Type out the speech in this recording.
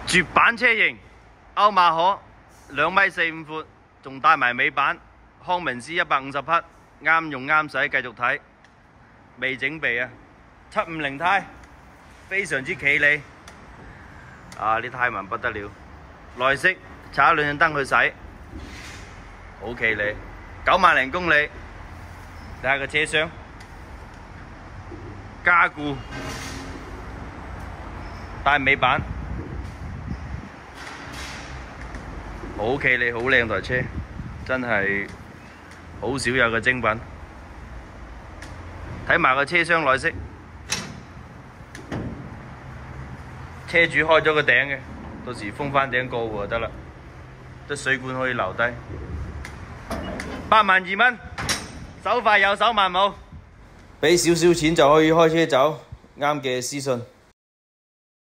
絕版車型，歐馬可2.45米闊，仲帶埋尾板，康明斯150匹，啱用啱使，繼續睇。未整備啊，750胎，非常之企理。啊！啲胎紋不得了，內飾搽兩盞燈去洗，好企理。9萬零公里，睇下個車廂，加固，帶尾板，好企理，好靚台車，真係好少有嘅精品。睇埋個車廂內飾。車主開咗個頂嘅，到時封翻頂過戶就得啦。啲水管可以留低。82000蚊，手快有手慢冇，俾少少錢就可以開車走。啱嘅私信。